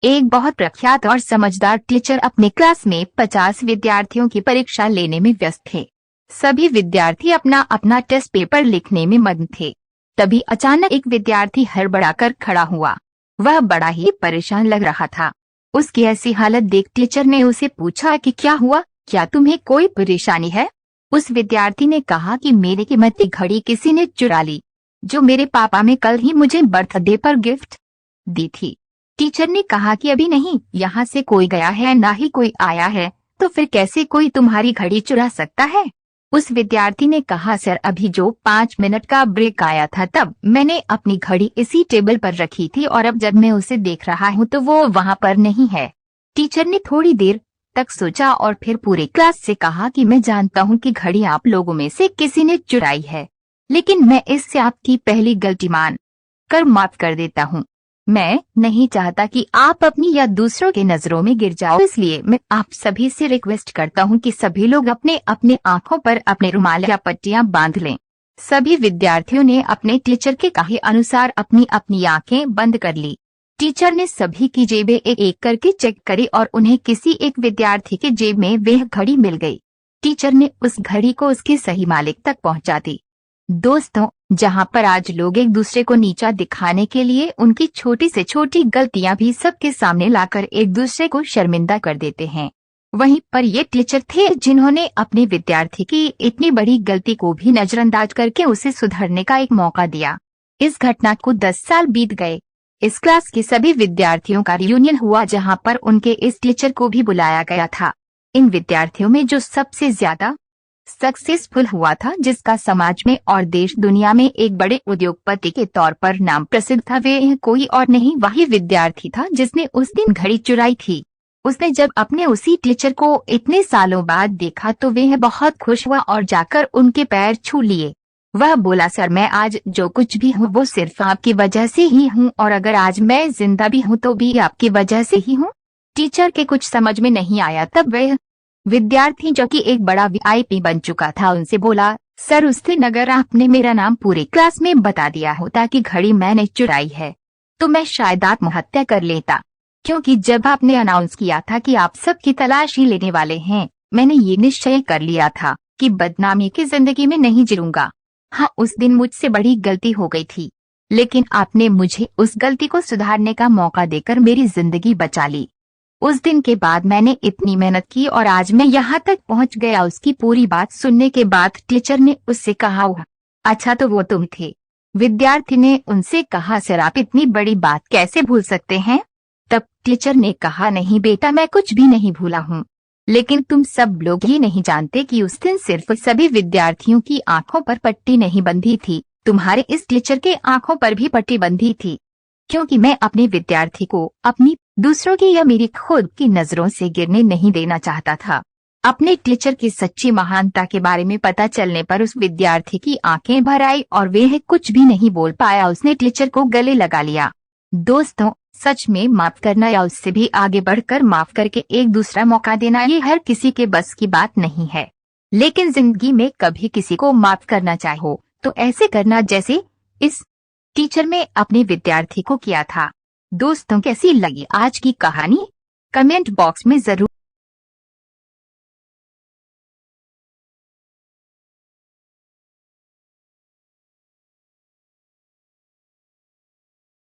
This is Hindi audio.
एक बहुत प्रख्यात और समझदार टीचर अपने क्लास में 50 विद्यार्थियों की परीक्षा लेने में व्यस्त थे। सभी विद्यार्थी अपना अपना टेस्ट पेपर लिखने में मग्न थे। तभी अचानक एक विद्यार्थी हड़बड़ाकर खड़ा हुआ। वह बड़ा ही परेशान लग रहा था। उसकी ऐसी हालत देख टीचर ने उसे पूछा कि क्या हुआ, क्या तुम्हें कोई परेशानी है? उस विद्यार्थी ने कहा कि मेरी कीमती घड़ी किसी ने चुरा ली, जो मेरे पापा ने कल ही मुझे बर्थडे पर गिफ्ट दी थी। टीचर ने कहा कि अभी नहीं, यहाँ से कोई गया है ना ही कोई आया है, तो फिर कैसे कोई तुम्हारी घड़ी चुरा सकता है? उस विद्यार्थी ने कहा, सर अभी जो 5 मिनट का ब्रेक आया था तब मैंने अपनी घड़ी इसी टेबल पर रखी थी और अब जब मैं उसे देख रहा हूँ तो वो वहाँ पर नहीं है। टीचर ने थोड़ी देर तक सोचा और फिर पूरे क्लास से कहा कि मैं जानता हूँ कि घड़ी आप लोगों में से किसी ने चुराई है, लेकिन मैं इससे आपकी पहली गलती मान कर माफ कर देता हूँ। मैं नहीं चाहता कि आप अपनी या दूसरों के नजरों में गिर जाओ, इसलिए मैं आप सभी से रिक्वेस्ट करता हूँ कि सभी लोग अपने अपने आंखों पर अपने रुमाल या पट्टियां बांध लें। सभी विद्यार्थियों ने अपने टीचर के कहे अनुसार अपनी अपनी आंखें बंद कर ली। टीचर ने सभी की जेबें एक एक करके चेक करी और उन्हें किसी एक विद्यार्थी की जेब में वह घड़ी मिल गई। टीचर ने उस घड़ी को उसके सही मालिक तक पहुंचा दी। दोस्तों, जहां पर आज लोग एक दूसरे को नीचा दिखाने के लिए उनकी छोटी से छोटी गलतियां भी सबके सामने लाकर एक दूसरे को शर्मिंदा कर देते हैं, वहीं पर ये टीचर थे जिन्होंने अपने विद्यार्थी की इतनी बड़ी गलती को भी नजरअंदाज करके उसे सुधरने का एक मौका दिया। इस घटना को 10 साल बीत गए। इस क्लास के सभी विद्यार्थियों का रियूनियन हुआ, जहां पर उनके इस टीचर को भी बुलाया गया था। इन विद्यार्थियों में जो सबसे ज्यादा सक्सेसफुल हुआ था, जिसका समाज में और देश दुनिया में एक बड़े उद्योगपति के तौर पर नाम प्रसिद्ध था, वे कोई और नहीं वही विद्यार्थी था जिसने उस दिन घड़ी चुराई थी। उसने जब अपने उसी टीचर को इतने सालों बाद देखा तो वह बहुत खुश हुआ और जाकर उनके पैर छू लिए। वह बोला, सर मैं आज जो कुछ भी हूँ वो सिर्फ आपकी वजह से ही हूँ, और अगर आज मैं जिंदा भी हूँ तो भी आपकी वजह से ही हूँ। टीचर के कुछ समझ में नहीं आया। तब वह विद्यार्थी, जो कि एक बड़ा वीआईपी बन चुका था, उनसे बोला, सर उस दिन अगर आपने मेरा नाम पूरे क्लास में बता दिया होता कि घड़ी मैंने चुराई है तो मैं शायद आत्महत्या कर लेता, क्योंकि जब आपने अनाउंस किया था कि आप सबकी तलाशी लेने वाले हैं, मैंने ये निश्चय कर लिया था कि बदनामी की जिंदगी में नहीं जीऊंगा। हाँ, उस दिन मुझसे बड़ी गलती हो गई थी, लेकिन आपने मुझे उस गलती को सुधारने का मौका देकर मेरी जिंदगी बचा ली। उस दिन के बाद मैंने इतनी मेहनत की और आज मैं यहाँ तक पहुँच गया। उसकी पूरी बात सुनने के बाद टीचर ने उससे कहा, अच्छा तो वो तुम थे? विद्यार्थी ने उनसे कहा, सर आप इतनी बड़ी बात कैसे भूल सकते हैं? तब टीचर ने कहा, नहीं बेटा, मैं कुछ भी नहीं भूला हूँ, लेकिन तुम सब लोग ये नहीं जानते कि उस दिन सिर्फ सभी विद्यार्थियों की आंखों पर पट्टी नहीं बंधी थी, तुम्हारे इस टीचर के आंखों पर भी पट्टी बंधी थी, क्योंकि मैं अपने विद्यार्थी को अपनी, दूसरों की या मेरी खुद की नजरों से गिरने नहीं देना चाहता था। अपने टीचर की सच्ची महानता के बारे में पता चलने पर उस विद्यार्थी की आंखें भर आई और वह कुछ भी नहीं बोल पाया। उसने टीचर को गले लगा लिया। दोस्तों, सच में माफ करना या उससे भी आगे बढ़कर माफ करके एक दूसरा मौका देना, ये हर किसी के बस की बात नहीं है, लेकिन जिंदगी में कभी किसी को माफ करना चाहो तो ऐसे करना जैसे इस टीचर ने अपने विद्यार्थी को किया था। दोस्तों, कैसी लगी आज की कहानी? कमेंट बॉक्स में जरूर